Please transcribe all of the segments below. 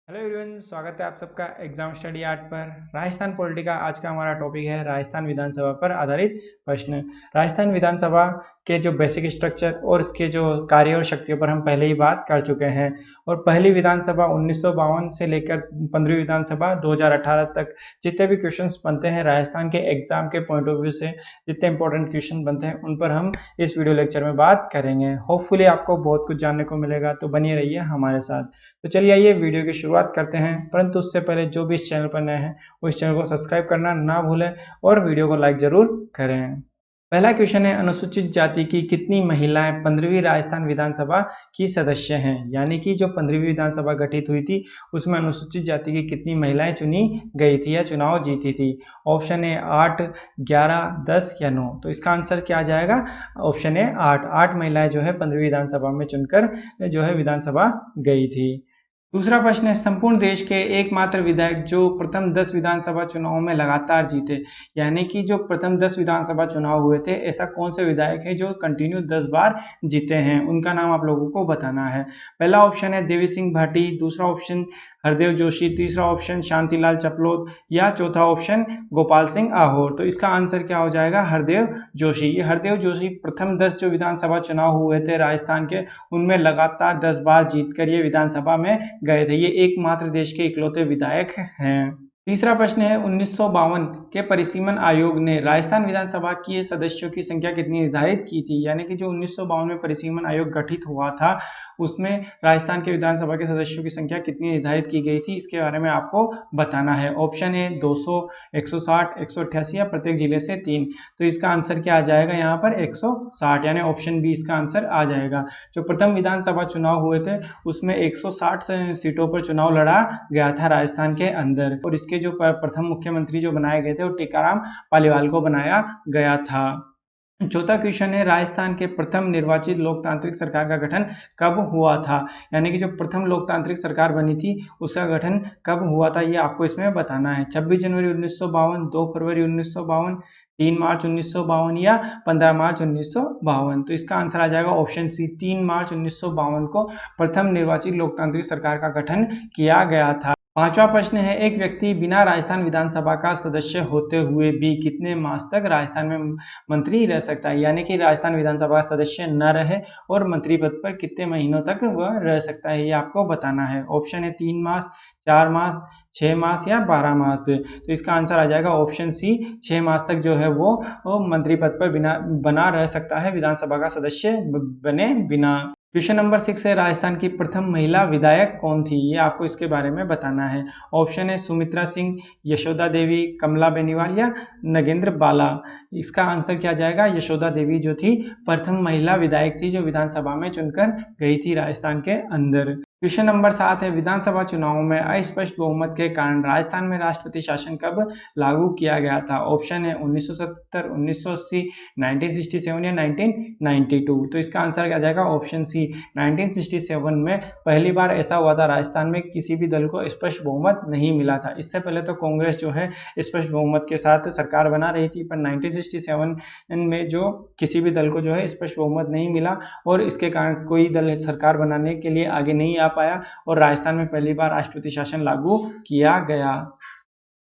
Hello everyone, स्वागत है आप सबका एग्जाम स्टडी आर्ट पर। राजस्थान पॉलिटी का आज का हमारा टॉपिक है राजस्थान विधानसभा पर आधारित प्रश्न। राजस्थान विधानसभा के जो बेसिक स्ट्रक्चर और इसके जो कार्य और शक्तियों पर हम पहले ही बात कर चुके हैं। और पहली विधानसभा 1952 से लेकर 15वीं विधानसभा 2018 तक जितने भी क्वेश्चंस बनते हैं राजस्थान के एग्जाम के पॉइंट ऑफ व्यू से, जितने इंपॉर्टेंट क्वेश्चन बनते हैं उन पर हम इस वीडियो लेक्चर में बात करेंगे। होपफुली आपको बहुत कुछ जानने को मिलेगा, तो बनिए रहिए हमारे साथ। तो चलिए आइए वीडियो की शुरुआत करते हैं, परंतु उससे पहले जो भी इस चैनल पर नए हैं वो इस चैनल को सब्सक्राइब करना ना भूलें और वीडियो को लाइक जरूर करें। पहला क्वेश्चन है, अनुसूचित जाति की कितनी महिलाएं 15वीं राजस्थान विधानसभा की सदस्य हैं? यानी कि जो 15वीं विधानसभा गठित हुई थी उसमें अनुसूचित जाति की कितनी महिलाएं चुनी गई थी या चुनाव जीती थी? ऑप्शन है 8, 11, 10 या 9। तो इसका आंसर क्या आ जाएगा? ऑप्शन है 8। 8 महिलाएं जो है 15वीं विधानसभा में चुनकर जो है विधानसभा गई थी। दूसरा प्रश्न है, संपूर्ण देश के एकमात्र विधायक जो प्रथम 10 विधानसभा चुनाव में लगातार जीते, यानी कि जो प्रथम 10 विधानसभा चुनाव हुए थे ऐसा कौन से विधायक है जो कंटिन्यू 10 बार जीते हैं? उनका नाम आप लोगों को बताना है। पहला ऑप्शन है देवी सिंह भाटी, दूसरा ऑप्शन हरदेव जोशी, तीसरा ऑप्शन शांतिलाल चपलोद या चौथा ऑप्शन गोपाल सिंह आहोर। तो इसका आंसर क्या हो जाएगा? हरदेव जोशी। ये हरदेव जोशी प्रथम 10 जो विधानसभा चुनाव हुए थे राजस्थान के उनमें लगातार 10 बार जीतकर ये विधानसभा में गए थे। ये एकमात्र देश के इकलौते विधायक हैं। तीसरा प्रश्न है, 1952 के परिसीमन आयोग ने राजस्थान विधानसभा के सदस्यों की संख्या कितनी निर्धारित की थी? यानी कि जो 1952 में परिसीमन आयोग गठित हुआ था उसमें राजस्थान के विधानसभा के सदस्यों की संख्या कितनी निर्धारित की गई थी, इसके बारे में आपको बताना है। ऑप्शन है 200, 160, 188 या प्रत्येक जिले से 3। तो इसका आंसर क्या आ जाएगा यहाँ पर? 160, यानी ऑप्शन बी इसका आंसर आ जाएगा। जो प्रथम विधानसभा चुनाव हुए थे उसमें 160 सीटों पर चुनाव लड़ा गया था राजस्थान के अंदर, और इसके जो प्रथम मुख्यमंत्री जो बनाए गए थे वो टीकाराम पालीवाल को बनाया गया था। चौथा क्वेश्चन है, राजस्थान के प्रथम निर्वाचित लोकतांत्रिक सरकार का गठन कब हुआ था? यानी कि जो प्रथम लोकतांत्रिक सरकार बनी थी उसका गठन कब हुआ था, ये आपको इसमें बताना है। 26 जनवरी 1952, 2 फरवरी 1952, 3 मार्च 1952 या 15 मार्च 1952। तो इसका आंसर आ जाएगा ऑप्शन सी, 3 मार्च 1952 को प्रथम निर्वाचित लोकतांत्रिक सरकार का गठन किया गया था। पांचवा प्रश्न है, एक व्यक्ति बिना राजस्थान विधानसभा का सदस्य होते हुए भी कितने मास तक राजस्थान में मंत्री रह सकता है? यानी कि राजस्थान विधानसभा का सदस्य न रहे और मंत्री पद पर कितने महीनों तक वह रह सकता है, ये आपको बताना है। ऑप्शन है 3 मास, 4 मास, 6 मास या 12 मास। तो इसका आंसर आ जाएगा ऑप्शन सी, 6 मास तक जो है वो मंत्री पद पर बना रह सकता है विधानसभा का सदस्य बने बिना। क्वेश्चन नंबर 6 है, राजस्थान की प्रथम महिला विधायक कौन थी? ये आपको इसके बारे में बताना है। ऑप्शन है सुमित्रा सिंह, यशोदा देवी, कमला बेनीवाल या नगेंद्र बाला। इसका आंसर क्या जाएगा? यशोदा देवी जो थी प्रथम महिला विधायक थी जो विधानसभा में चुनकर गई थी राजस्थान के अंदर। क्वेश्चन नंबर 7 है, विधानसभा चुनाव में अस्पष्ट बहुमत के कारण राजस्थान में राष्ट्रपति शासन कब लागू किया गया था? ऑप्शन है 1970, 1980, 1967 या 1992। तो इसका आंसर क्या जाएगा? ऑप्शन सी, 1967 में पहली बार ऐसा हुआ था राजस्थान में किसी भी दल को स्पष्ट बहुमत नहीं मिला था। इससे पहले तो कांग्रेस जो है स्पष्ट बहुमत के साथ सरकार बना रही थी, पर 1967 में जो किसी भी दल को जो है स्पष्ट बहुमत नहीं मिला और इसके कारण कोई दल सरकार बनाने के लिए आगे नहीं आ पाया और राजस्थान में पहली बार राष्ट्रपति शासन लागू किया गया।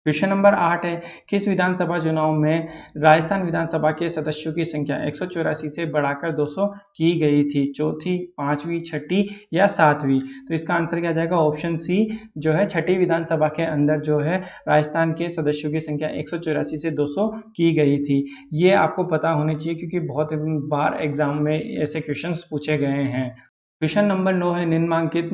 क्वेश्चन नंबर 8 है, किस विधानसभा चुनाव में राजस्थान विधानसभा के सदस्यों की संख्या 184 से बढ़ाकर 200 की गई थी? चौथी, पांचवी, छठी या सातवीं? तो इसका आंसर क्या जाएगा? ऑप्शन सी जो है छठी विधानसभा के अंदर जो है राजस्थान के सदस्यों की संख्या 184 से 200 की गई थी। ये आपको पता होनी चाहिए क्योंकि बहुत बार एग्जाम में ऐसे क्वेश्चंस पूछे गए हैं। क्वेश्चन नंबर 9 है, निम्नलिखित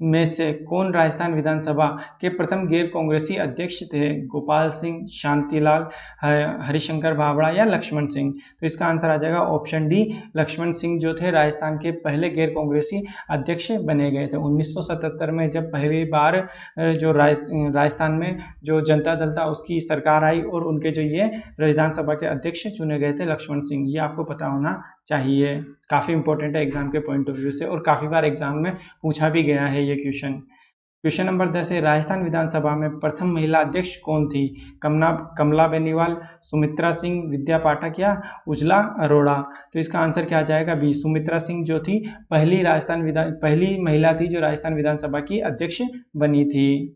में से कौन राजस्थान विधानसभा के प्रथम गैर कांग्रेसी अध्यक्ष थे? गोपाल सिंह, शांतिलाल, हरिशंकर भावड़ा या लक्ष्मण सिंह? तो इसका आंसर आ जाएगा ऑप्शन डी, लक्ष्मण सिंह जो थे राजस्थान के पहले गैर कांग्रेसी अध्यक्ष बने गए थे। 1977 में जब पहली बार जो राजस्थान में जो जनता दल था उसकी सरकार आई और उनके जो ये विधानसभा के अध्यक्ष चुने गए थे लक्ष्मण सिंह, ये आपको पता होना चाहिए। काफी इंपॉर्टेंट है एग्जाम के पॉइंट ऑफ व्यू से और काफी बार एग्जाम में पूछा भी गया है ये क्वेश्चन। क्वेश्चन नंबर 10 है, राजस्थान विधानसभा में प्रथम महिला अध्यक्ष कौन थी? कमला बेनीवाल, सुमित्रा सिंह, विद्या पाठक या उजला अरोड़ा? तो इसका आंसर क्या आ जाएगा? बी, सुमित्रा सिंह जो थी पहली महिला थी जो राजस्थान विधानसभा की अध्यक्ष बनी थी।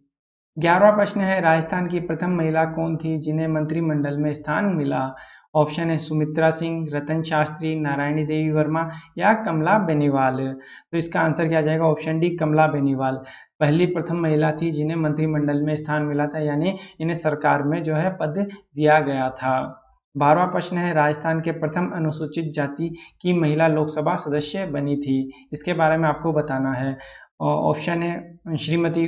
11वां प्रश्न है, राजस्थान की प्रथम महिला कौन थी जिन्हें मंत्रिमंडल में स्थान मिला? ऑप्शन है सुमित्रा सिंह, रतन शास्त्री, नारायणी देवी वर्मा या कमला बेनीवाल। तो इसका आंसर क्या आ जाएगा? ऑप्शन डी, कमला बेनीवाल पहली प्रथम महिला थी जिन्हें मंत्रिमंडल में स्थान मिला था, यानी इन्हें सरकार में जो है पद दिया गया था। 12वां प्रश्न है, राजस्थान के प्रथम अनुसूचित जाति की महिला लोकसभा सदस्य बनी थी, इसके बारे में आपको बताना है। ऑप्शन है श्रीमती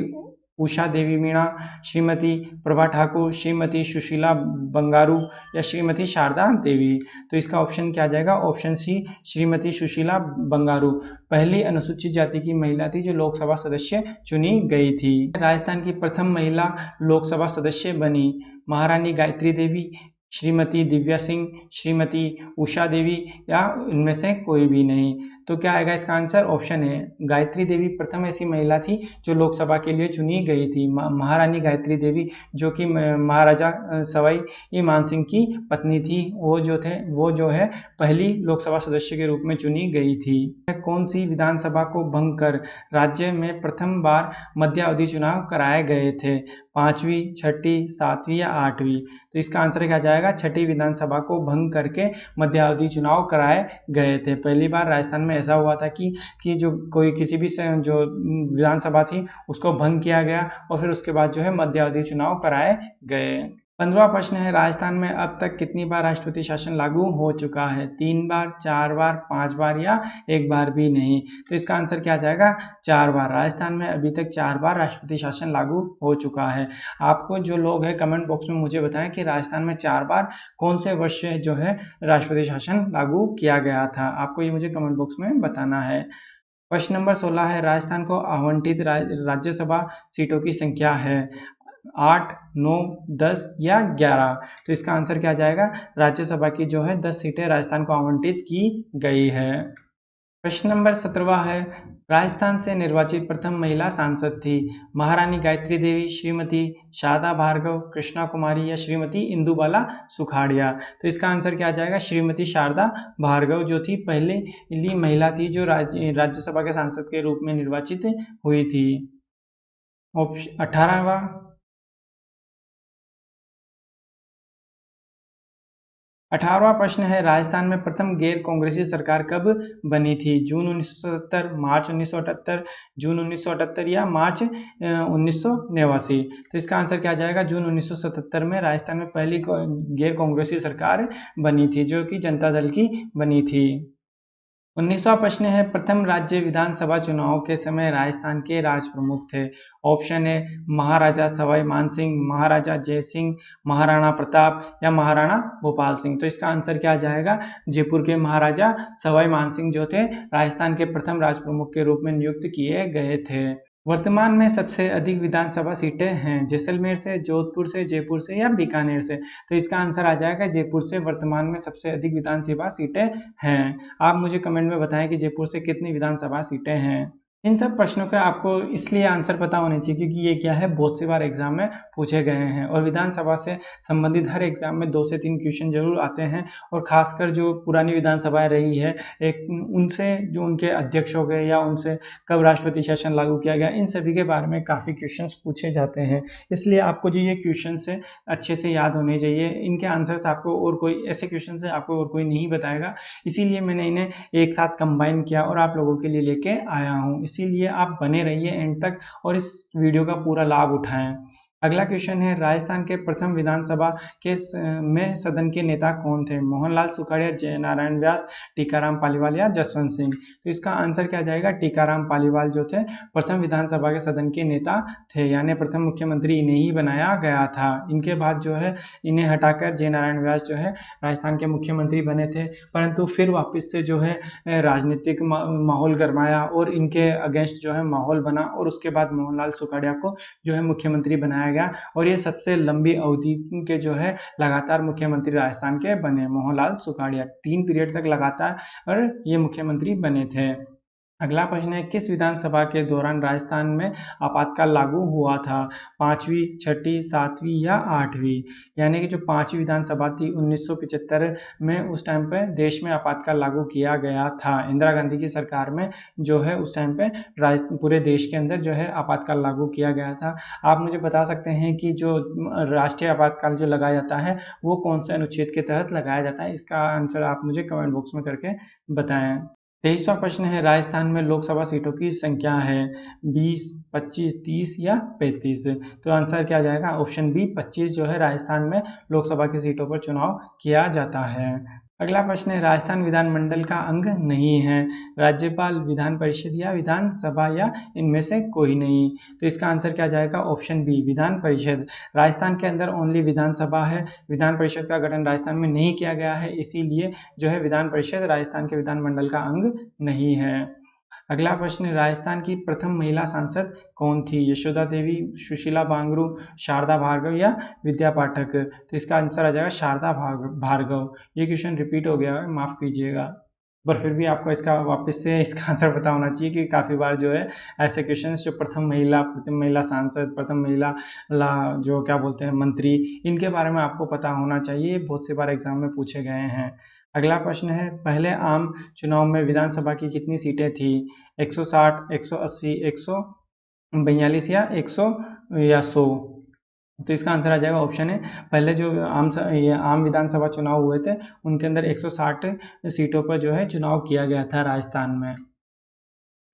उषा देवी मीणा, श्रीमती प्रभा ठाकुर, श्रीमती सुशीला बंगारू या श्रीमती शारदा देवी। तो इसका ऑप्शन क्या आ जाएगा? ऑप्शन सी, श्रीमती सुशीला बंगारू पहली अनुसूचित जाति की महिला थी जो लोकसभा सदस्य चुनी गई थी। राजस्थान की प्रथम महिला लोकसभा सदस्य बनी महारानी गायत्री देवी, श्रीमती दिव्या सिंह, श्रीमती उषा देवी या इनमें से कोई भी नहीं। तो क्या आएगा इसका आंसर? ऑप्शन है गायत्री देवी प्रथम ऐसी महिला थी जो लोकसभा के लिए चुनी गई थी। महारानी गायत्री देवी जो कि महाराजा सवाई मानसिंह की पत्नी थी, वो जो है पहली लोकसभा सदस्य के रूप में चुनी गई थी। कौन सी विधानसभा को भंग कर राज्य में प्रथम बार मध्यावधि चुनाव कराए गए थे? 5वीं, 6ठी, 7वीं या 8वीं? तो इसका आंसर क्या जाएगा? 6ठी विधानसभा को भंग करके मध्यावधि चुनाव कराए गए थे। पहली बार राजस्थान में ऐसा हुआ था कि जो कोई किसी भी जो विधानसभा थी उसको भंग किया गया और फिर उसके बाद जो है मध्यावधि चुनाव कराए गए। 15वां प्रश्न है, राजस्थान में अब तक कितनी बार राष्ट्रपति शासन लागू हो चुका है? 3 बार, 4 बार, 5 बार या 1 बार भी नहीं? तो इसका आंसर क्या आ जाएगा? 4 बार। राजस्थान में अभी तक 4 बार राष्ट्रपति शासन लागू हो चुका है। आपको जो लोग हैं कमेंट बॉक्स में मुझे बताएं कि राजस्थान में 4 बार कौन से वर्ष जो है राष्ट्रपति शासन लागू किया गया था, आपको ये मुझे कमेंट बॉक्स में बताना है। प्रश्न नंबर 16 है, राजस्थान को आवंटित राज्यसभा सीटों की संख्या है 8, 9, 10 या 11? तो इसका आंसर क्या जाएगा? राज्यसभा की जो है 10 सीटें राजस्थान को आवंटित की गई है। प्रश्न नंबर 17वां है, राजस्थान से निर्वाचित प्रथम महिला सांसद थी? महारानी गायत्री देवी, श्रीमती शारदा भार्गव, कृष्णा कुमारी या श्रीमती इंदुबाला सुखाड़िया? तो इसका आंसर क्या आ जाएगा? श्रीमती शारदा भार्गव जो थी पहली महिला थी जो राज्यसभा के सांसद के रूप में निर्वाचित हुई थी। 18वां प्रश्न है, राजस्थान में प्रथम गैर कांग्रेसी सरकार कब बनी थी? जून 1977, मार्च 1978, जून 1978 या मार्च 1989? तो इसका आंसर क्या आ जाएगा? जून 1977 में राजस्थान में पहली गैर कांग्रेसी सरकार बनी थी जो कि जनता दल की बनी थी। 19वां प्रश्न है, प्रथम राज्य विधानसभा चुनाव के समय राजस्थान के राज प्रमुख थे? ऑप्शन है महाराजा सवाई मानसिंह, महाराजा जय सिंह, महाराणा प्रताप या महाराणा भोपाल सिंह? तो इसका आंसर क्या आ जाएगा? जयपुर के महाराजा सवाई मानसिंह जो थे राजस्थान के प्रथम राज प्रमुख के रूप में नियुक्त किए गए थे। वर्तमान में सबसे अधिक विधानसभा सीटें हैं जैसलमेर से, जोधपुर से, जयपुर से या बीकानेर से? तो इसका आंसर आ जाएगा जयपुर से वर्तमान में सबसे अधिक विधानसभा सीटें हैं। आप मुझे कमेंट में बताएं कि जयपुर से कितनी विधानसभा सीटें हैं। इन सब प्रश्नों का आपको इसलिए आंसर पता होने चाहिए क्योंकि ये क्या है, बहुत सी बार एग्जाम में पूछे गए हैं और विधानसभा से संबंधित हर एग्जाम में 2 से 3 क्वेश्चन जरूर आते हैं। और खासकर जो पुरानी विधानसभाएं रही है उनसे जो उनके अध्यक्ष हो गए या उनसे कब राष्ट्रपति शासन लागू किया गया, इन सभी के बारे में काफ़ी क्वेश्चन पूछे जाते हैं। इसलिए आपको जो ये क्वेश्चन है अच्छे से याद होने चाहिए। इनके आंसर्स आपको और कोई ऐसे क्वेश्चन है आपको और कोई नहीं बताएगा, इसीलिए मैंने इन्हें एक साथ कंबाइन किया और आप लोगों के लिए लेके आया हूँ। इसीलिए आप बने रहिए एंड तक और इस वीडियो का पूरा लाभ उठाएं। अगला क्वेश्चन है, राजस्थान के प्रथम विधानसभा में सदन के नेता कौन थे? मोहनलाल सुखाड़िया, जय नारायण व्यास, टीकाराम पालीवाल या जसवंत सिंह? तो इसका आंसर क्या जाएगा? टीकाराम पालीवाल जो थे प्रथम विधानसभा के सदन के नेता थे, यानी प्रथम मुख्यमंत्री इन्हें ही बनाया गया था। इनके बाद जो है इन्हें हटाकर जय नारायण व्यास जो है राजस्थान के मुख्यमंत्री बने थे, परंतु फिर वापस से जो है राजनीतिक माहौल गरमाया और इनके अगेंस्ट जो है माहौल बना और उसके बाद मोहनलाल सुखाड़िया को जो है मुख्यमंत्री बनाया गया और ये सबसे लंबी अवधि के जो है लगातार मुख्यमंत्री राजस्थान के बने। मोहनलाल सुखाड़िया 3 पीरियड तक लगातार और ये मुख्यमंत्री बने थे। अगला प्रश्न है, किस विधानसभा के दौरान राजस्थान में आपातकाल लागू हुआ था? 5वीं, 6ठी, 7वीं या 8वीं? यानी कि जो 5वीं विधानसभा थी 1975 में, उस टाइम पे देश में आपातकाल लागू किया गया था। इंदिरा गांधी की सरकार में जो है उस टाइम पे पूरे देश के अंदर जो है आपातकाल लागू किया गया था। आप मुझे बता सकते हैं कि जो राष्ट्रीय आपातकाल जो लगाया जाता है वो कौन से अनुच्छेद के तहत लगाया जाता है? इसका आंसर आप मुझे कमेंट बॉक्स में करके बताएं। 23वां प्रश्न है, राजस्थान में लोकसभा सीटों की संख्या है 20, 25, 30 या 35? तो आंसर क्या जाएगा? ऑप्शन बी 25 जो है राजस्थान में लोकसभा की सीटों पर चुनाव किया जाता है। अगला प्रश्न है, राजस्थान विधानमंडल का अंग नहीं है, राज्यपाल, विधान परिषद या विधानसभा या इनमें से कोई नहीं? तो इसका आंसर क्या जाएगा? Option B Vidhan Parishad. राजस्थान के अंदर ओनली विधानसभा है, विधान परिषद का गठन राजस्थान में नहीं किया गया है, इसीलिए जो है विधान परिषद राजस्थान के विधानमंडल का अंग नहीं है। अगला प्रश्न, राजस्थान की प्रथम महिला सांसद कौन थी? यशोदा देवी, सुशीला बांगरू, शारदा भार्गव या विद्या पाठक? तो इसका आंसर आ जाएगा शारदा भार्गव। ये क्वेश्चन रिपीट हो गया है, माफ कीजिएगा, पर फिर भी आपको इसका वापस से इसका आंसर पता होना चाहिए कि काफ़ी बार जो है ऐसे क्वेश्चन जो प्रथम महिला सांसद, प्रथम महिला जो क्या बोलते हैं मंत्री, इनके बारे में आपको पता होना चाहिए, बहुत सी बार एग्जाम में पूछे गए हैं। अगला प्रश्न है, पहले आम चुनाव में विधानसभा की कितनी सीटें थी? 160, 180, 142 या 100 या 100? तो इसका आंसर आ जाएगा ऑप्शन है पहले जो आम विधानसभा चुनाव हुए थे उनके अंदर 160 सीटों पर जो है चुनाव किया गया था राजस्थान में।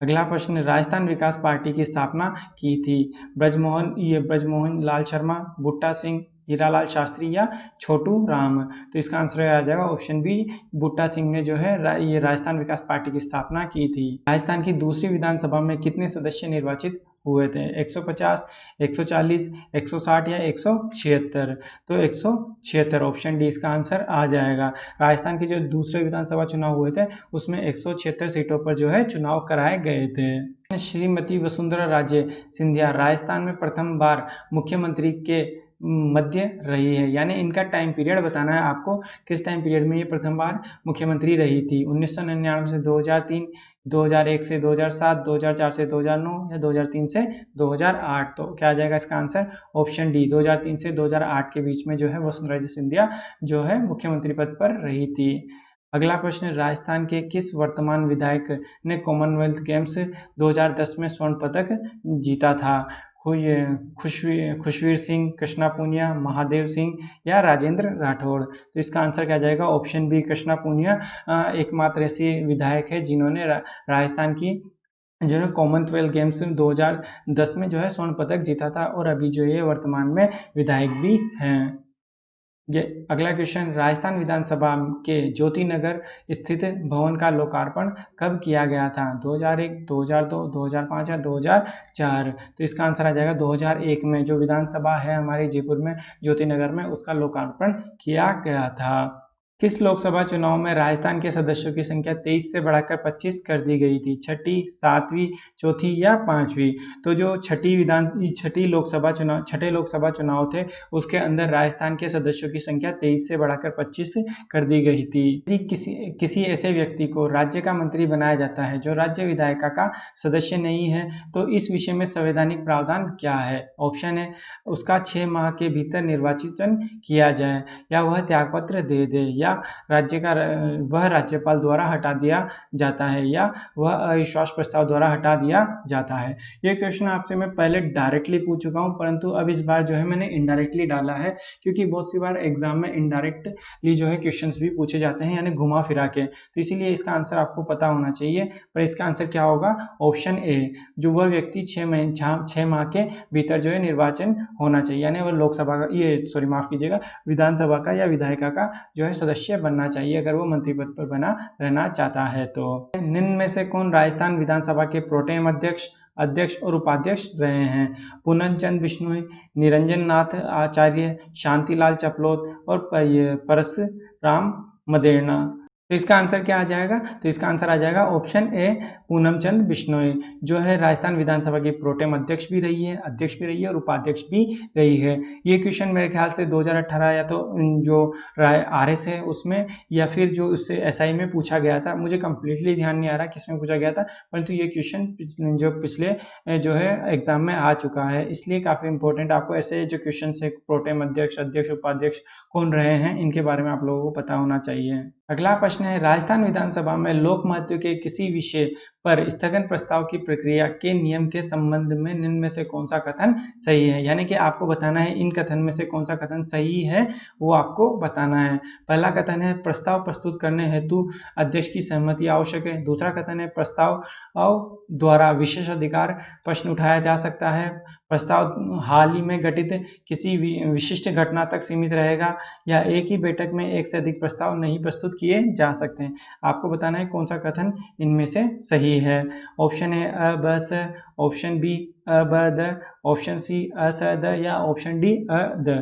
अगला प्रश्न, राजस्थान विकास पार्टी की स्थापना की थी? ब्रजमोहन लाल शर्मा, बूटा सिंह, हीरालाल शास्त्री या छोटू राम? तो इसका आंसर आ जाएगा ऑप्शन बी, बूटा सिंह ने जो है ये राजस्थान विकास पार्टी की स्थापना की थी। राजस्थान की दूसरी विधानसभा में कितने सदस्य निर्वाचित हुए थे? 150, 140, 160 या 176? तो 176 ऑप्शन डी इसका आंसर आ जाएगा। राजस्थान के जो दूसरे विधानसभा चुनाव हुए थे उसमें 176 सीटों पर जो है चुनाव कराए गए थे। श्रीमती वसुंधरा राजे सिंधिया राजस्थान में प्रथम बार मुख्यमंत्री के मध्य रही है, यानी इनका टाइम पीरियड बताना है आपको, किस टाइम पीरियड में ये प्रथम बार मुख्यमंत्री रही थी? 1999 से 2003, 2001 से 2007, 2004 से 2009 या 2003 से 2008? तो क्या आ जाएगा इसका आंसर? ऑप्शन डी 2003 से 2008 के बीच में जो है वसुंधरा राजे सिंधिया जो है मुख्यमंत्री पद पर रही थी। अगला प्रश्न, राजस्थान के किस वर्तमान विधायक ने कॉमनवेल्थ गेम्स 2010 में स्वर्ण पदक जीता था? खुशवीर सिंह, कृष्णा पूनिया, महादेव सिंह या राजेंद्र राठौड़? तो इसका आंसर क्या जाएगा? ऑप्शन बी कृष्णा पूनिया एकमात्र ऐसी विधायक है जिन्होंने राजस्थान की जो है कॉमनवेल्थ गेम्स 2010 में जो है स्वर्ण पदक जीता था और अभी जो है वर्तमान में विधायक भी हैं। ये अगला क्वेश्चन, राजस्थान विधानसभा के ज्योति नगर स्थित भवन का लोकार्पण कब किया गया था? 2001, 2002, 2005 या 2004? तो इसका आंसर आ जाएगा 2001 में जो विधानसभा है हमारे जयपुर में ज्योति नगर में उसका लोकार्पण किया गया था। किस लोकसभा चुनाव में राजस्थान के सदस्यों की संख्या 23 से बढ़ाकर 25 कर दी गई थी? 6ठी, 7वीं, चौथी या 5वीं? तो जो छठे लोकसभा चुनाव थे उसके अंदर राजस्थान के सदस्यों की संख्या 23 से बढ़ाकर 25 कर दी गई थी। यदि किसी ऐसे व्यक्ति को राज्य का मंत्री बनाया जाता है जो राज्य विधायिका का सदस्य नहीं है तो इस विषय में संवैधानिक प्रावधान क्या है? ऑप्शन है, उसका 6 माह के भीतर निर्वाचन किया जाए, या वह त्यागपत्र दे दे, या वह राज्यपाल द्वारा हटा दिया जाता है, या वह अविश्वास प्रस्ताव द्वारा हटा दिया जाता है। ये क्वेश्चन आपसे मैं पहले डायरेक्टली पूछ चुका हूं, परंतु अब इस बार जो है मैंने इनडायरेक्टली डाला है क्योंकि बहुत सी बार एग्जाम में इनडायरेक्टली जो है क्वेश्चंस भी पूछे जाते हैं, यानी घुमा फिरा के, तो इसीलिए इसका आंसर आपको पता होना चाहिए। पर इसका आंसर क्या होगा? ऑप्शन ए, जो वह व्यक्ति 6 माह के भीतर जो है निर्वाचन होना चाहिए, यानी वह लोकसभा का माफ कीजिएगा विधानसभा का या विधायिका का जो है सदस्य बनना चाहिए अगर वो मंत्री पद पर बना रहना चाहता है। तो निम्न में से कौन राजस्थान विधानसभा के प्रोटेम अध्यक्ष और उपाध्यक्ष रहे हैं? पूनम चंद बिश्नोई, निरंजन नाथ आचार्य, शांतिलाल चपलोत और परसराम मदेरणा? तो इसका आंसर क्या आ जाएगा? तो इसका आंसर आ जाएगा ऑप्शन ए, पूनम चंद बिश्नोई, जो है राजस्थान विधानसभा की प्रोटेम अध्यक्ष भी रही है, और उपाध्यक्ष भी रही है। ये क्वेश्चन मेरे ख्याल से 2018 या तो जो RS है उसमें, या फिर जो उससे SI में पूछा गया था, मुझे कंप्लीटली ध्यान नहीं आ रहा किसमें पूछा गया था, परंतु ये क्वेश्चन जो पिछले जो है एग्जाम में आ चुका है, इसलिए काफी इंपॉर्टेंट। आपको ऐसे जो क्वेश्चन है प्रोटेम अध्यक्ष, उपाध्यक्ष कौन रहे हैं, इनके बारे में आप लोगों को पता होना चाहिए। अगला प्रश्न है, राजस्थान विधानसभा में लोक महत्व के किसी विषय पर स्थगन प्रस्ताव की प्रक्रिया के नियम के संबंध में निम्न में से कौन सा कथन सही है? यानी कि आपको बताना है इन कथन में से कौन सा कथन सही है, वो आपको बताना है। पहला कथन है, प्रस्ताव प्रस्तुत करने हेतु अध्यक्ष की सहमति आवश्यक है। दूसरा कथन है, प्रस्ताव द्वारा विशेष अधिकार प्रश्न उठाया जा सकता है। प्रस्ताव हाल ही में घटित किसी विशिष्ट घटना तक सीमित रहेगा, या एक ही बैठक में एक से अधिक प्रस्ताव नहीं प्रस्तुत किए जा सकते हैं। आपको बताना है कौन सा कथन इनमें से सही है। ऑप्शन ए अ ब स, ऑप्शन बी अ ब द, ऑप्शन सी अ स द, या ऑप्शन डी अ द।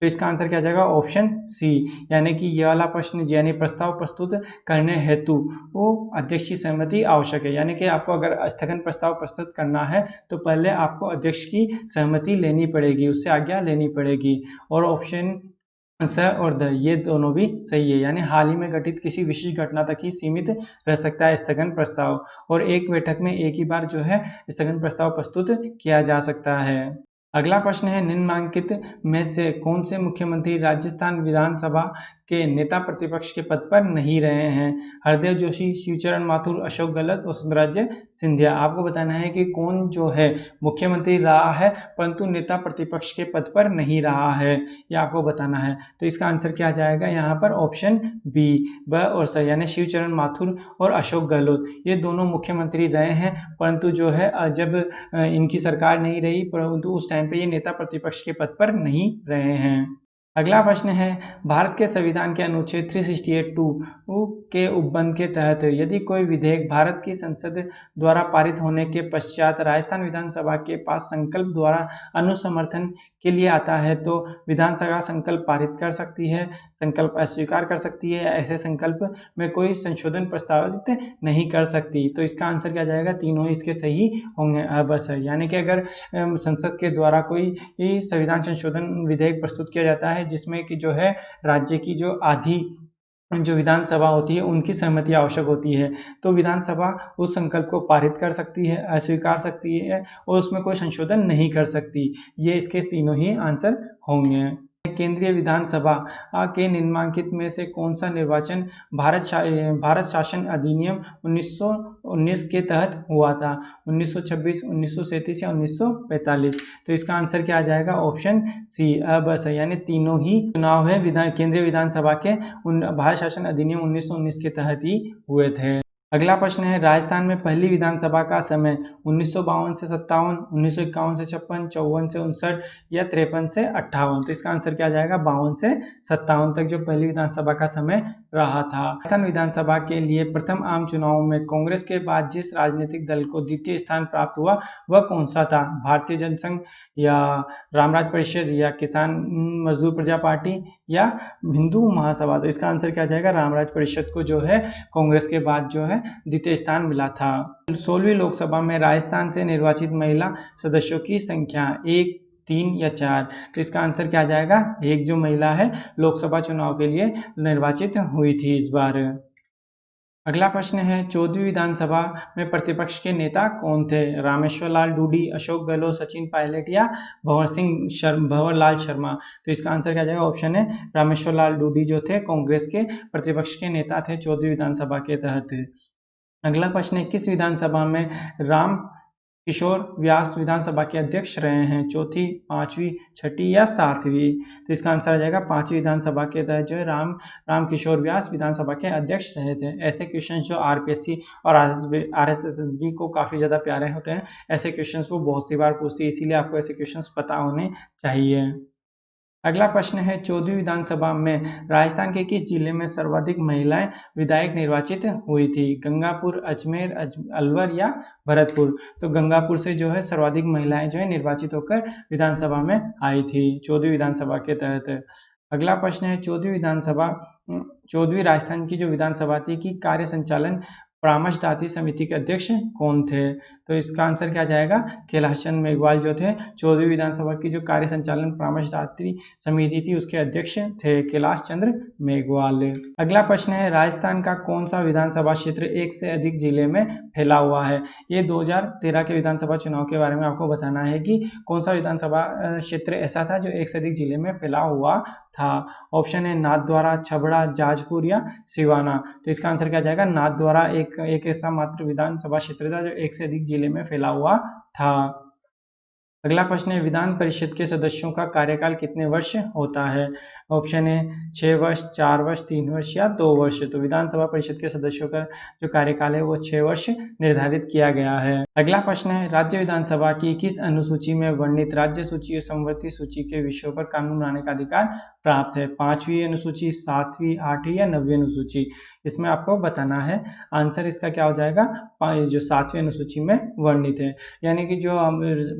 तो इसका आंसर क्या जाएगा? ऑप्शन सी, यानी कि ये वाला प्रश्न, यानी प्रस्ताव प्रस्तुत करने हेतु वो अध्यक्ष की सहमति आवश्यक है। यानी कि आपको अगर स्थगन प्रस्ताव प्रस्तुत करना है तो पहले आपको अध्यक्ष की सहमति लेनी पड़ेगी, उससे आज्ञा लेनी पड़ेगी। और ऑप्शन स और द, ये दोनों भी सही है, यानी हाल ही में घटित किसी विशेष घटना तक ही सीमित रह सकता है स्थगन प्रस्ताव, और एक बैठक में एक ही बार जो है स्थगन प्रस्ताव प्रस्तुत किया जा सकता है। अगला प्रश्न है, निम्नलिखित में से कौन से मुख्यमंत्री राजस्थान विधानसभा के नेता प्रतिपक्ष के पद पर नहीं रहे हैं? हरदेव जोशी, शिवचरण माथुर, अशोक गहलोत, वसुंधरा सिंधिया। आपको बताना है कि कौन जो है मुख्यमंत्री रहा है परंतु नेता प्रतिपक्ष के पद पर नहीं रहा है, यह आपको बताना है। तो इसका आंसर क्या जाएगा यहाँ पर? ऑप्शन बी, ब और स, यानी शिवचरण माथुर और अशोक गहलोत, ये दोनों मुख्यमंत्री रहे हैं, परंतु जो है जब इनकी सरकार नहीं रही, परंतु उस टाइम पे ये नेता प्रतिपक्ष के पद पर नहीं रहे हैं। अगला प्रश्न है, भारत के संविधान के अनुच्छेद 368(2) के उपबंध के तहत यदि कोई विधेयक भारत की संसद द्वारा पारित होने के पश्चात राजस्थान विधानसभा के पास संकल्प द्वारा अनुसमर्थन के लिए आता है तो विधानसभा संकल्प पारित कर सकती है, संकल्प अस्वीकार कर सकती है, या ऐसे संकल्प में कोई संशोधन प्रस्तावित नहीं कर सकती। तो इसका आंसर क्या जाएगा? तीनों इसके सही होंगे। बस है, यानी कि अगर संसद के द्वारा कोई संविधान संशोधन विधेयक प्रस्तुत किया जाता है जिसमें कि जो है राज्य की जो आधी जो विधानसभा होती है उनकी सहमति आवश्यक होती है, तो विधानसभा उस संकल्प को पारित कर सकती है, अस्वीकार सकती है, और उसमें कोई संशोधन नहीं कर सकती। ये इसके तीनों ही आंसर होंगे। केंद्रीय विधानसभा के निम्नलिखित में से कौन सा निर्वाचन भारत शासन अधिनियम 1919 के तहत हुआ था? 1926, 1937 या 1945? तो इसका आंसर क्या आ जाएगा? ऑप्शन सी, बस है, यानी तीनों ही चुनाव है केंद्रीय विधानसभा के भारत शासन अधिनियम 1919 के तहत ही हुए थे। अगला प्रश्न है, राजस्थान में पहली विधानसभा का समय 1952 से 57, 1951 से 56, 54 से 59 या 53 से 58? तो इसका आंसर क्या जाएगा? 52 से 57 तक जो पहली विधानसभा का समय रहा था। राजस्थान विधानसभा के लिए प्रथम आम चुनाव में कांग्रेस के बाद जिस राजनीतिक दल को द्वितीय स्थान प्राप्त हुआ वह कौन सा था? भारतीय जनसंघ, या रामराज परिषद, या किसान मजदूर प्रजा पार्टी, या हिंदू महासभा? तो इसका आंसर क्या जाएगा? रामराज परिषद को जो है कांग्रेस के बाद जो है द्वितीय स्थान मिला था। 16वीं लोकसभा में राजस्थान से निर्वाचित महिला सदस्यों की संख्या 1, 3 या 4? तो इसका आंसर क्या जाएगा? एक जो महिला है लोकसभा चुनाव के लिए निर्वाचित हुई थी इस बार। अगला प्रश्न है, 14वीं विधानसभा में प्रतिपक्ष के नेता कौन थे? रामेश्वर लाल डूडी, अशोक गहलोत, सचिन पायलट, या भंवर लाल शर्मा? तो इसका आंसर क्या जाएगा? ऑप्शन है रामेश्वर लाल डूडी जो थे कांग्रेस के प्रतिपक्ष के नेता थे 14वीं विधानसभा के तहत। अगला प्रश्न है, किस विधानसभा में राम किशोर व्यास विधानसभा के अध्यक्ष रहे हैं? चौथी, पांचवी, छठी या सातवीं? तो इसका आंसर आ जाएगा 5वीं विधानसभा के तहत जो है राम किशोर व्यास विधानसभा के अध्यक्ष रहे थे। ऐसे क्वेश्चन जो आरपीएससी और आरएसएसबी को काफी ज्यादा प्यारे होते हैं, ऐसे क्वेश्चन वो बहुत सी बार पूछती है, इसीलिए आपको ऐसे क्वेश्चन पता होने चाहिए। अगला प्रश्न है, 14वीं विधानसभा में राजस्थान के किस जिले में सर्वाधिक महिलाएं विधायक निर्वाचित हुई थी? गंगापुर, अजमेर, अलवर या भरतपुर? तो गंगापुर से जो है सर्वाधिक महिलाएं जो है निर्वाचित होकर विधानसभा में आई थी 14वीं विधानसभा के तहत। अगला प्रश्न है 14वीं राजस्थान की जो विधानसभा थी की कार्य संचालन परामर्शदात्री समिति के अध्यक्ष कौन थे? तो इसका आंसर क्या जाएगा? कैलाश चंद मेघवाल जो थे 14वीं विधानसभा की जो कार्य संचालन परामर्शदात्री समिति थी उसके अध्यक्ष थे कैलाश चंद्र मेघवाल। अगला प्रश्न है राजस्थान का कौन सा विधानसभा क्षेत्र एक से अधिक जिले में फैला हुआ है? ये 2013 के विधानसभा चुनाव के बारे में आपको बताना है कि कौन सा विधानसभा क्षेत्र ऐसा था जो एक से अधिक जिले में फैला हुआ था। ऑप्शन है नाथद्वारा, छबड़ा, जाजपुर या सिवाना। तो इसका आंसर क्या जाएगा? नाथद्वारा एक ऐसा मात्र विधानसभा क्षेत्र था जो एक से अधिक जिले में फैला हुआ था। अगला प्रश्न है विधान परिषद के सदस्यों का कार्यकाल कितने वर्ष होता है? ऑप्शन है 6 वर्ष, 4 वर्ष, 3 वर्ष या 2 वर्ष। तो विधानसभा परिषद के सदस्यों का जो कार्यकाल है वो 6 वर्ष निर्धारित किया गया है। अगला प्रश्न है राज्य विधानसभा की किस अनुसूची में वर्णित राज्य सूची और समवर्ती सूची के विषयों पर कानून बनाने का अधिकार प्राप्त है? 5वीं अनुसूची, 7वीं, 8वीं या 9वीं अनुसूची? इसमें आपको बताना है। आंसर इसका क्या हो जाएगा? जो 7वीं अनुसूची में वर्णित है। यानी कि जो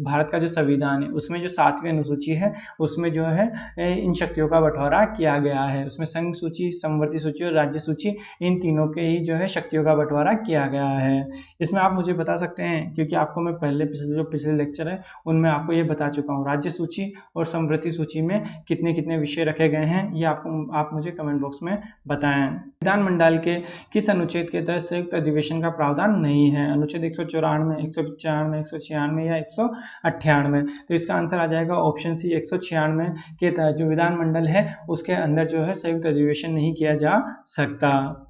भारत का जो संविधान है उसमें जो 7वीं अनुसूची है उसमें जो है इन शक्तियों का बंटवारा किया गया है। उसमें संघ सूची, समवर्ती सूची और राज्य सूची इन तीनों के ही जो है शक्तियों का बंटवारा किया गया है। इसमें आप मुझे बता सकते हैं क्योंकि आपको मैं पिछले लेक्चर है उनमें आपको ये बता चुका हूँ राज्य सूची और समवर्ती सूची में कितने कितने विषय रखे गए हैं ये आप मुझे कमेंट बॉक्स में बताएं। विधानमंडल के किस अनुच्छेद के तहत संयुक्त अधिवेशन का प्रावधान नहीं है? अनुच्छेद 194, 195, 196 या 198? तो इसका आंसर आ जाएगा ऑप्शन सी 196 के तहत जो विधानमंडल है उसके अंदर जो है संयुक्त अधिवेशन नहीं किया जा सकता।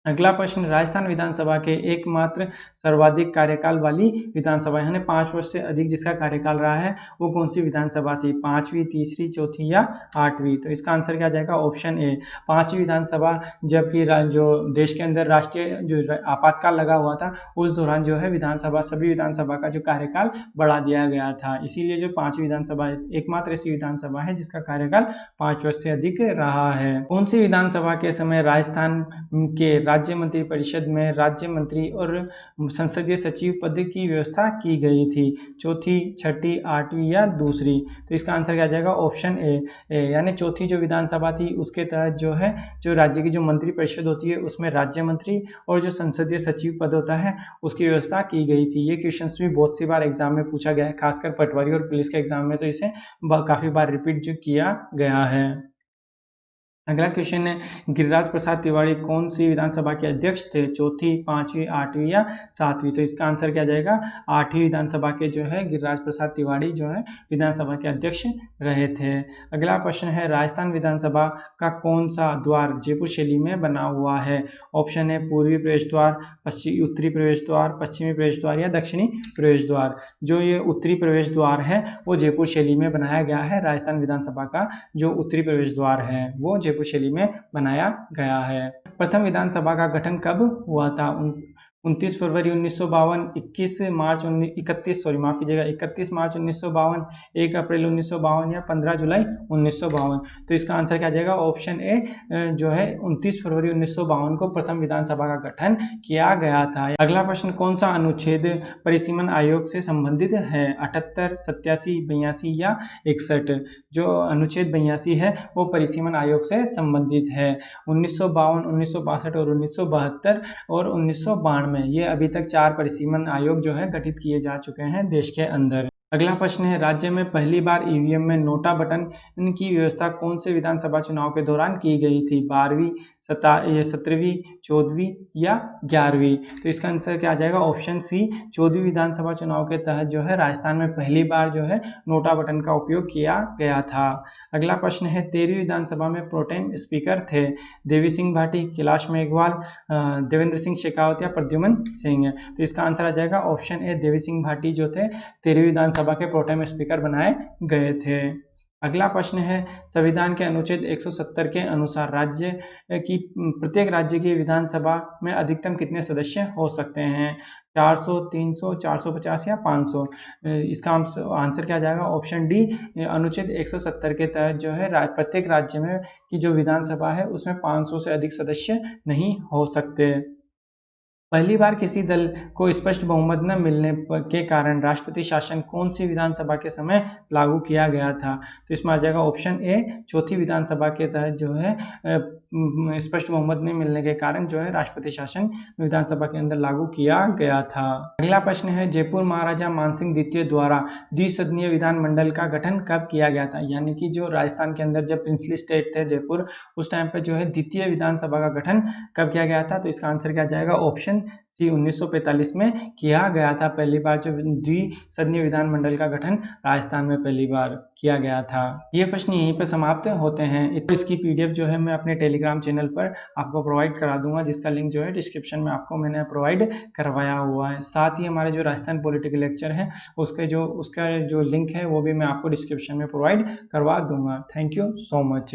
अगला प्रश्न राजस्थान विधानसभा के एकमात्र सर्वाधिक कार्यकाल वाली विधानसभा यानी 5 वर्ष से अधिक जिसका कार्यकाल रहा है वो कौन सी विधानसभा थी? 5वीं, तीसरी, चौथी या 8वीं? तो इसका आंसर क्या जाएगा? ऑप्शन ए 5वीं विधानसभा। जबकि जो देश के अंदर राष्ट्रीय जो आपातकाल लगा हुआ था उस दौरान जो है सभी विधानसभा का जो कार्यकाल बढ़ा दिया गया था, इसीलिए जो 5वीं विधानसभा एकमात्र ऐसी विधानसभा है जिसका कार्यकाल 5 वर्ष से अधिक रहा है। कौन सी विधानसभा के समय राजस्थान के राज्य मंत्री परिषद में राज्य मंत्री और संसदीय सचिव पद की व्यवस्था की गई थी? चौथी, छठी, 8वीं या दूसरी? तो इसका आंसर क्या जाएगा? ऑप्शन ए यानी चौथी जो विधानसभा थी उसके तहत जो है जो राज्य की जो मंत्री परिषद होती है उसमें राज्य मंत्री और जो संसदीय सचिव पद होता है उसकी व्यवस्था की गई थी। ये क्वेश्चंस भी बहुत सी बार एग्जाम में पूछा गया है, खासकर पटवारी और पुलिस के एग्जाम में तो इसे काफी बार रिपीट जो किया गया है। अगला क्वेश्चन है गिरिराज प्रसाद तिवारी कौन सी विधानसभा के अध्यक्ष थे? चौथी, 5वीं, 8वीं या 7वीं? तो इसका आंसर क्या जाएगा? 8वीं विधानसभा के जो है गिरिराज प्रसाद तिवारी जो है विधानसभा के अध्यक्ष रहे थे। अगला प्रश्न है राजस्थान विधानसभा का कौन सा द्वार जयपुर शैली में बना हुआ है? ऑप्शन है पूर्वी प्रवेश द्वार, उत्तरी प्रवेश द्वार, पश्चिमी प्रवेश द्वार या दक्षिणी प्रवेश द्वार? जो ये उत्तरी प्रवेश द्वार है वो जयपुर शैली में बनाया गया है। राजस्थान विधानसभा का जो उत्तरी प्रवेश द्वार है वो जयपुर शैली में बनाया गया है। प्रथम विधानसभा का गठन कब हुआ था? 29 फरवरी 1952, 31 मार्च 1952, 1 अप्रैल 1952 या 15 जुलाई 1952? तो इसका आंसर क्या जाएगा? ऑप्शन ए जो है 29 फरवरी 1952 को प्रथम विधानसभा का गठन किया गया था। अगला प्रश्न कौन सा अनुच्छेद परिसीमन आयोग से संबंधित है? 78, 87, 82 या 61? जो अनुच्छेद 82 है वो परिसीमन आयोग से संबंधित है। 1952, 1962 और 1972 और 1992 में ये अभी तक 4 परिसीमन आयोग जो है गठित किए जा चुके हैं देश के अंदर। अगला प्रश्न है राज्य में पहली बार ईवीएम में नोटा बटन की व्यवस्था कौन से विधानसभा चुनाव के दौरान की गई थी? 12वीं, 17वीं, 14वीं या 11वीं? तो इसका आंसर क्या आ जाएगा? ऑप्शन सी 14वीं विधानसभा चुनाव के तहत जो है राजस्थान में पहली बार जो है नोटा बटन का उपयोग किया गया था। अगला प्रश्न है 13वीं विधानसभा में प्रोटेम स्पीकर थे? देवी सिंह भाटी, कैलाश मेघवाल, देवेंद्र सिंह शेखावत या प्रद्युमन सिंह? तो इसका आंसर आ जाएगा ऑप्शन ए देवी सिंह भाटी जो थे 13वीं विधानसभा के प्रोटेम स्पीकर बनाए गए थे। अगला प्रश्न है संविधान के अनुच्छेद 170 के अनुसार प्रत्येक राज्य की विधानसभा में अधिकतम कितने सदस्य हो सकते हैं? 400, 300, 450 या 500? इसका आंसर क्या जाएगा? ऑप्शन डी अनुच्छेद 170 के तहत जो है प्रत्येक राज्य में की जो विधानसभा है उसमें 500 से अधिक सदस्य नहीं हो सकते। पहली बार किसी दल को स्पष्ट बहुमत न मिलने के कारण राष्ट्रपति शासन कौन सी विधानसभा के समय लागू किया गया था? तो इसमें आ जाएगा ऑप्शन ए, चौथी विधानसभा के तहत जो है स्पष्ट बहुमत नहीं मिलने के कारण जो है राष्ट्रपति शासन विधानसभा के अंदर लागू किया गया था। अगला प्रश्न है, जयपुर महाराजा मानसिंह द्वितीय द्वारा द्विसदनीय विधानमंडल का गठन कब किया गया था? यानी कि जो राजस्थान के अंदर जब प्रिंसली स्टेट थे जयपुर, उस टाइम पे जो है द्वितीय विधानसभा का गठन कब किया गया था? तो इसका आंसर क्या जाएगा? ऑप्शन सी, 1945 में किया गया था। पहली बार जो द्विसदनीय विधानमंडल का गठन राजस्थान में पहली बार किया गया था। ये प्रश्न यहीं पर समाप्त होते हैं। इसकी पीडीएफ जो है मैं अपने टेलीग्राम चैनल पर आपको प्रोवाइड करा दूंगा, जिसका लिंक जो है डिस्क्रिप्शन में आपको मैंने प्रोवाइड करवाया हुआ है। साथ ही हमारे जो राजस्थान पॉलिटिकल लेक्चर है उसका जो लिंक है वो भी मैं आपको डिस्क्रिप्शन में प्रोवाइड करवा दूंगा। Thank you so much.